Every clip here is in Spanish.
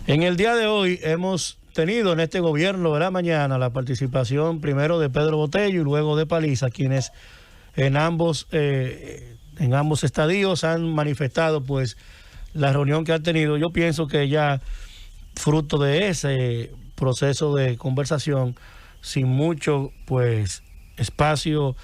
En el día de hoy hemos tenido en este gobierno de la mañana la participación primero de Pedro Botello y luego de Paliza, quienes en ambos estadios han manifestado pues la reunión que han tenido. Yo pienso que ya fruto de ese proceso de conversación, sin mucho pues espacio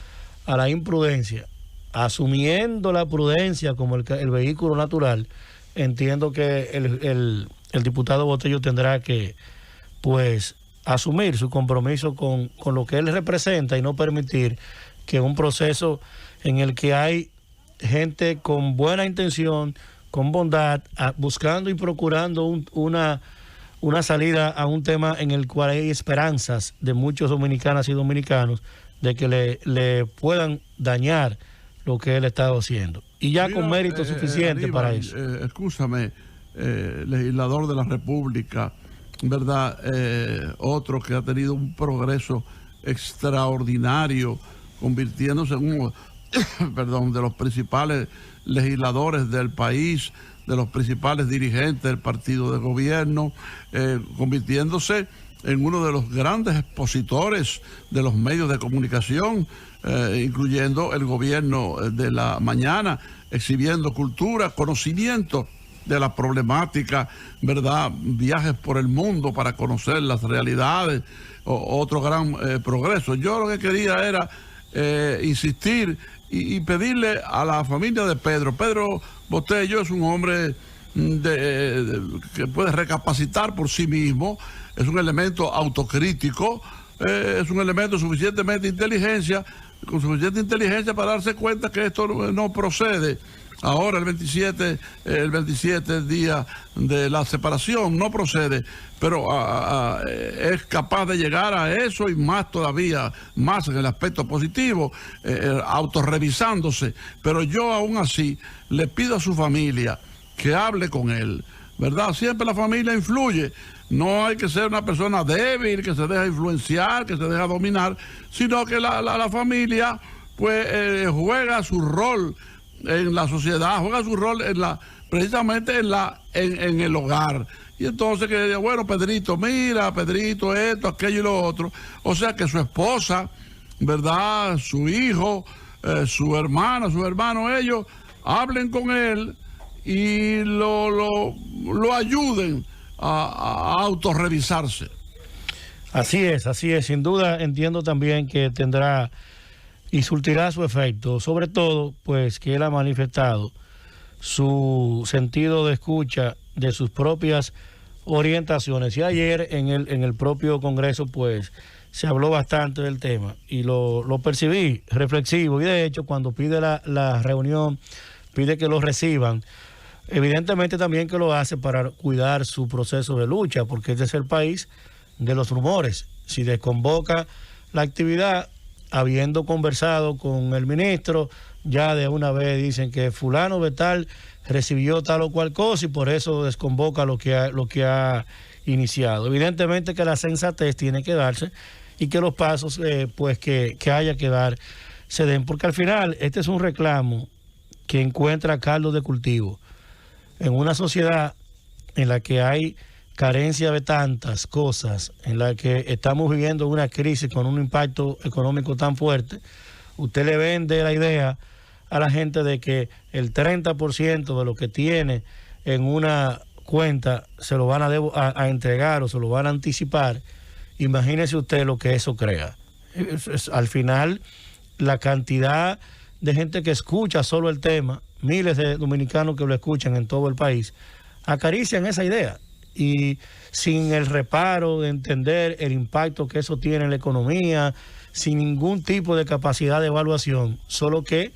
a la imprudencia, asumiendo la prudencia como el vehículo natural, entiendo que el diputado Botello tendrá que pues asumir su compromiso con lo que él representa y no permitir que un proceso en el que hay gente con buena intención, con bondad, buscando y procurando una salida a un tema en el cual hay esperanzas de muchos dominicanas y dominicanos de que le puedan dañar lo que él ha estado haciendo. Y ya con mérito suficiente Aníbal, para eso. Escúchame, legislador de la República, ¿verdad? Otro que ha tenido un progreso extraordinario, convirtiéndose en uno de los principales legisladores del país, de los principales dirigentes del partido de gobierno, convirtiéndose en uno de los grandes expositores de los medios de comunicación, incluyendo el gobierno de la mañana, exhibiendo cultura, conocimiento de la problemática, ¿verdad? Viajes por el mundo para conocer las realidades, otro gran progreso. Yo lo que quería era insistir y pedirle a la familia de Pedro Botello es un hombre que puede recapacitar por sí mismo, es un elemento autocrítico, es un elemento suficientemente con suficiente inteligencia para darse cuenta que esto no procede. Ahora el 27 día de la separación no procede, pero es capaz de llegar a eso y más todavía, más en el aspecto positivo, autorrevisándose. Pero yo aún así le pido a su familia que hable con él, ¿verdad? Siempre la familia influye. No hay que ser una persona débil, que se deja influenciar, que se deja dominar, sino que la familia pues juega su rol en la sociedad, juega su rol precisamente en el hogar. Y entonces que, bueno, Pedrito, mira, Pedrito, esto, aquello y lo otro. O sea que su esposa, ¿verdad? Su hijo, su hermana, su hermano, ellos hablen con él y lo ayuden a autorrevisarse. Así es, sin duda entiendo también que tendrá y surtirá su efecto, sobre todo pues que él ha manifestado su sentido de escucha de sus propias orientaciones. Y ayer en el propio Congreso pues se habló bastante del tema y lo percibí reflexivo, y de hecho cuando pide la reunión, pide que lo reciban. Evidentemente también que lo hace para cuidar su proceso de lucha, porque este es el país de los rumores. Si desconvoca la actividad, habiendo conversado con el ministro, ya de una vez dicen que fulano de tal recibió tal o cual cosa y por eso desconvoca lo que ha iniciado. Evidentemente que la sensatez tiene que darse y que los pasos pues que haya que dar se den, porque al final este es un reclamo que encuentra caldo de cultivo en una sociedad en la que hay carencia de tantas cosas, en la que estamos viviendo una crisis con un impacto económico tan fuerte. Usted le vende la idea a la gente de que el 30% de lo que tiene en una cuenta se lo van a entregar o se lo van a anticipar. Imagínese usted lo que eso crea. Al final, la cantidad de gente que escucha solo el tema, miles de dominicanos que lo escuchan en todo el país, acarician esa idea y sin el reparo de entender el impacto que eso tiene en la economía, sin ningún tipo de capacidad de evaluación, solo que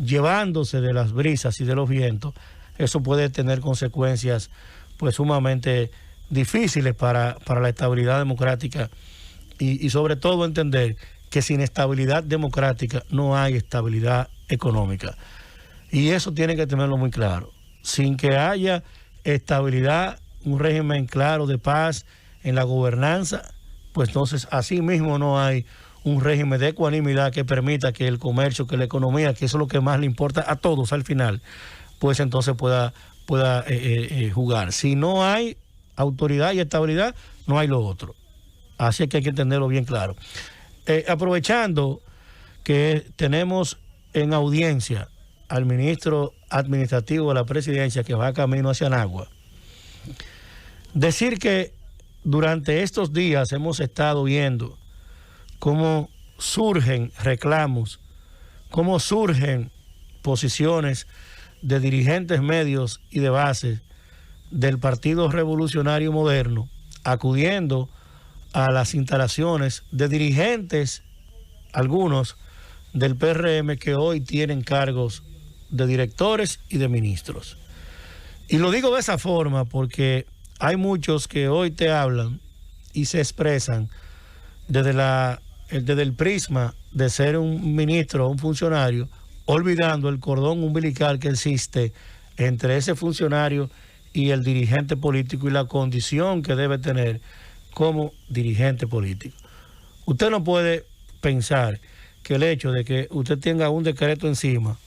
llevándose de las brisas y de los vientos, eso puede tener consecuencias pues sumamente difíciles para la estabilidad democrática y sobre todo entender que sin estabilidad democrática no hay estabilidad económica. Y eso tiene que tenerlo muy claro. Sin que haya estabilidad, un régimen claro de paz en la gobernanza, pues entonces así mismo no hay un régimen de ecuanimidad que permita que el comercio, que la economía, que eso es lo que más le importa a todos al final, pues entonces pueda jugar. Si no hay autoridad y estabilidad, no hay lo otro. Así que hay que entenderlo bien claro. Aprovechando que tenemos en audiencia al ministro administrativo de la presidencia que va camino hacia Nagua, decir que durante estos días hemos estado viendo cómo surgen reclamos, cómo surgen posiciones de dirigentes medios y de base del Partido Revolucionario Moderno, acudiendo a las instalaciones de dirigentes, algunos del PRM, que hoy tienen cargos de directores y de ministros. Y lo digo de esa forma porque hay muchos que hoy te hablan y se expresan desde el prisma de ser un ministro o un funcionario, olvidando el cordón umbilical que existe entre ese funcionario y el dirigente político y la condición que debe tener como dirigente político. Usted no puede pensar que el hecho de que usted tenga un decreto encima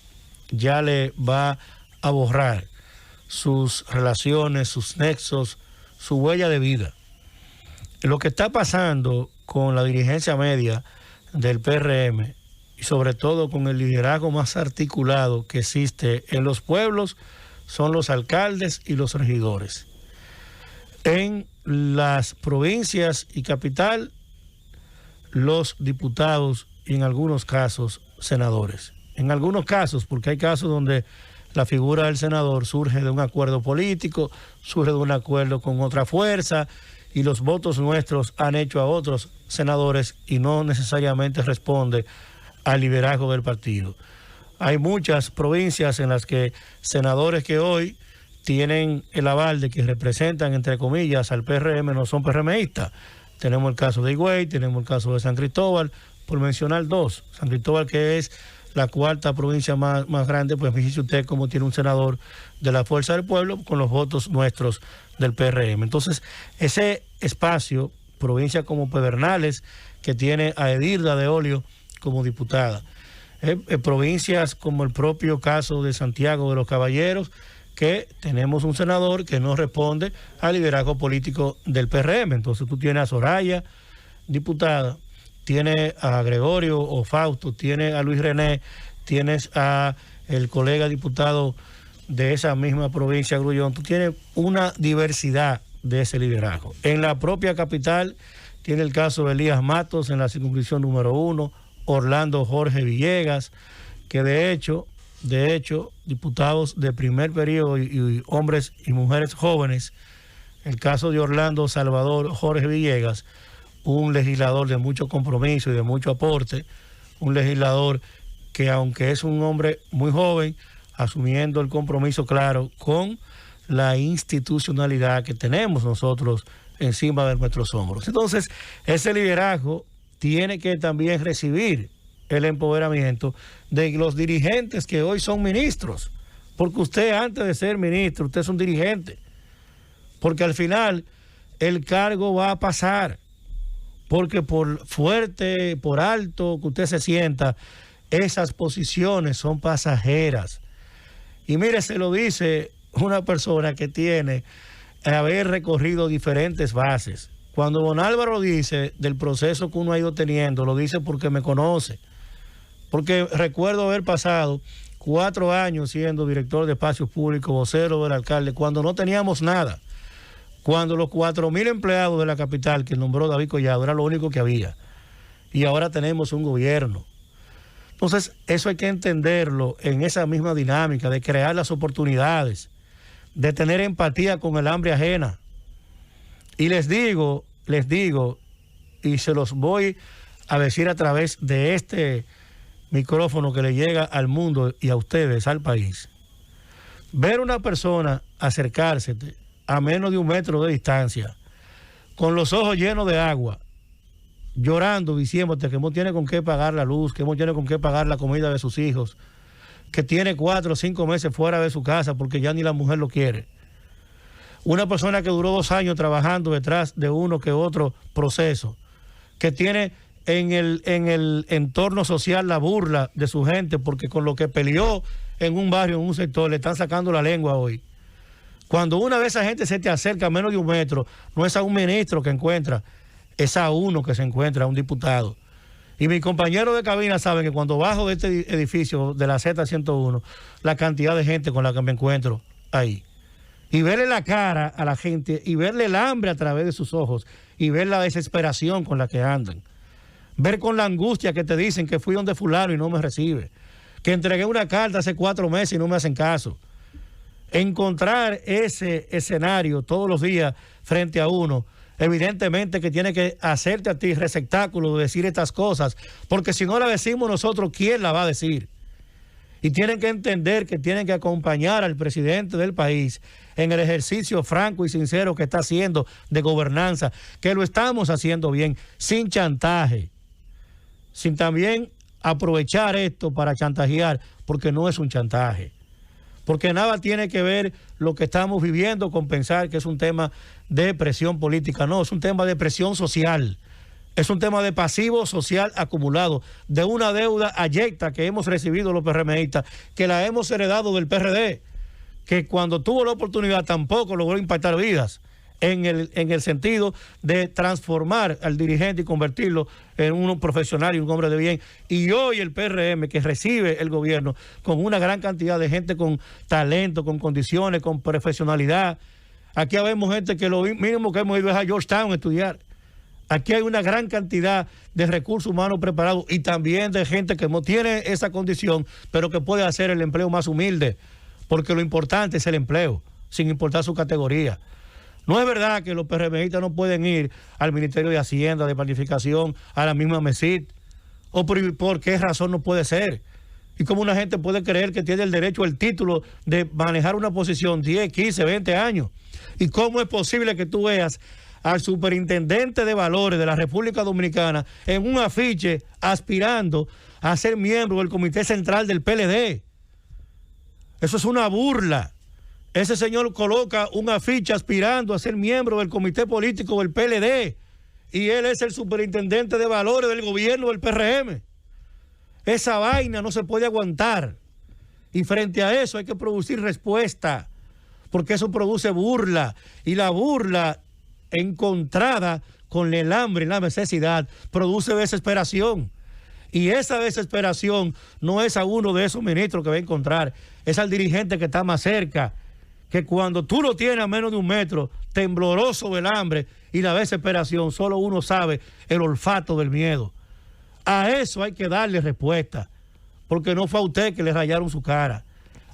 ya le va a borrar sus relaciones, sus nexos, su huella de vida. Lo que está pasando con la dirigencia media del PRM y sobre todo con el liderazgo más articulado que existe en los pueblos son los alcaldes y los regidores. En las provincias y capital, los diputados y en algunos casos senadores. En algunos casos, porque hay casos donde la figura del senador surge de un acuerdo político, surge de un acuerdo con otra fuerza y los votos nuestros han hecho a otros senadores y no necesariamente responde al liderazgo del partido. Hay muchas provincias en las que senadores que hoy tienen el aval de que representan, entre comillas, al PRM, no son PRMistas. Tenemos el caso de Higüey, tenemos el caso de San Cristóbal, por mencionar dos. San Cristóbal, que es la cuarta provincia más grande, pues fíjese usted cómo tiene un senador de la Fuerza del Pueblo con los votos nuestros del PRM. Entonces, ese espacio, provincia como Pedernales, que tiene a Edirda de Olio como diputada, provincias como el propio caso de Santiago de los Caballeros, que tenemos un senador que no responde al liderazgo político del PRM. Entonces tú tienes a Soraya, diputada, tienes a Gregorio o Fausto, tienes a Luis René, tienes a el colega diputado de esa misma provincia, Grullón. Tú tienes una diversidad de ese liderazgo. En la propia capital tiene el caso de Elías Matos en la circunscripción número 1, Orlando Jorge Villegas, que de hecho, diputados de primer periodo y hombres y mujeres jóvenes, el caso de Orlando Salvador Jorge Villegas, un legislador de mucho compromiso y de mucho aporte, un legislador que aunque es un hombre muy joven, asumiendo el compromiso claro con la institucionalidad que tenemos nosotros encima de nuestros hombros. Entonces, ese liderazgo tiene que también recibir el empoderamiento de los dirigentes que hoy son ministros, porque usted antes de ser ministro, usted es un dirigente, porque al final el cargo va a pasar, porque por fuerte, por alto que usted se sienta, esas posiciones son pasajeras. Y mire, se lo dice una persona que tiene haber recorrido diferentes bases. Cuando don Álvaro dice del proceso que uno ha ido teniendo, lo dice porque me conoce. Porque recuerdo haber pasado 4 años siendo director de espacios públicos, vocero del alcalde, cuando no teníamos nada. Cuando los 4,000 empleados de la capital que nombró David Collado era lo único que había. Y ahora tenemos un gobierno. Entonces, eso hay que entenderlo en esa misma dinámica de crear las oportunidades, de tener empatía con el hambre ajena. Y les digo, y se los voy a decir a través de este micrófono que le llega al mundo y a ustedes, al país. Ver una persona acercarse a menos de 1 metro de distancia, con los ojos llenos de agua, llorando, diciéndote que no tiene con qué pagar la luz, que no tiene con qué pagar la comida de sus hijos, que tiene 4 o 5 meses fuera de su casa porque ya ni la mujer lo quiere. Una persona que duró 2 años trabajando detrás de uno que otro proceso, que tiene en el entorno social la burla de su gente porque con lo que peleó en un barrio, en un sector, le están sacando la lengua hoy. Cuando una de esas gente se te acerca a menos de 1 metro, no es a un ministro que encuentra, es a uno que se encuentra, a un diputado. Y mis compañeros de cabina saben que cuando bajo de este edificio de la Z101, la cantidad de gente con la que me encuentro ahí. Y verle la cara a la gente y verle el hambre a través de sus ojos y ver la desesperación con la que andan. Ver con la angustia que te dicen que fui donde fulano y no me recibe. Que entregué una carta hace 4 meses y no me hacen caso. Encontrar ese escenario todos los días frente a uno, evidentemente que tiene que hacerte a ti receptáculo de decir estas cosas, porque si no la decimos nosotros, ¿quién la va a decir? Y tienen que entender que tienen que acompañar al presidente del país en el ejercicio franco y sincero que está haciendo de gobernanza, que lo estamos haciendo bien, sin chantaje, sin también aprovechar esto para chantajear, porque no es un chantaje. Porque nada tiene que ver lo que estamos viviendo con pensar que es un tema de presión política. No, es un tema de presión social. Es un tema de pasivo social acumulado, de una deuda ayecta que hemos recibido los PRMistas, que la hemos heredado del PRD, que cuando tuvo la oportunidad tampoco logró impactar vidas en el sentido de transformar al dirigente y convertirlo en un profesional y un hombre de bien. Y hoy el PRM, que recibe el gobierno con una gran cantidad de gente con talento, con condiciones, con profesionalidad. Aquí vemos gente que lo mínimo que hemos ido es a Georgetown a estudiar. Aquí hay una gran cantidad de recursos humanos preparados y también de gente que no tiene esa condición, pero que puede hacer el empleo más humilde, porque lo importante es el empleo, sin importar su categoría. No es verdad que los PRMistas no pueden ir al Ministerio de Hacienda, de Planificación, a la misma MESID, o por qué razón no puede ser. Y cómo una gente puede creer que tiene el derecho, el título de manejar una posición 10, 15, 20 años. Y cómo es posible que tú veas al superintendente de valores de la República Dominicana en un afiche aspirando a ser miembro del Comité Central del PLD. Eso es una burla. Ese señor coloca un afiche aspirando a ser miembro del comité político del PLD y él es el superintendente de valores del gobierno del PRM. Esa vaina no se puede aguantar y frente a eso hay que producir respuesta, porque eso produce burla y la burla encontrada con el hambre y la necesidad produce desesperación. Y esa desesperación no es a uno de esos ministros que va a encontrar, es al dirigente que está más cerca, que cuando tú lo tienes a menos de 1 metro, tembloroso del hambre y la desesperación, solo uno sabe el olfato del miedo. A eso hay que darle respuesta, porque no fue a usted que le rayaron su cara.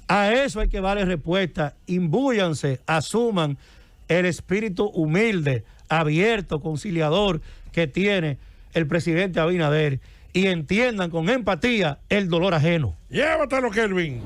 A eso hay que darle respuesta. Imbúyanse, asuman el espíritu humilde, abierto, conciliador que tiene el presidente Abinader y entiendan con empatía el dolor ajeno. Llévatelo, Kelvin.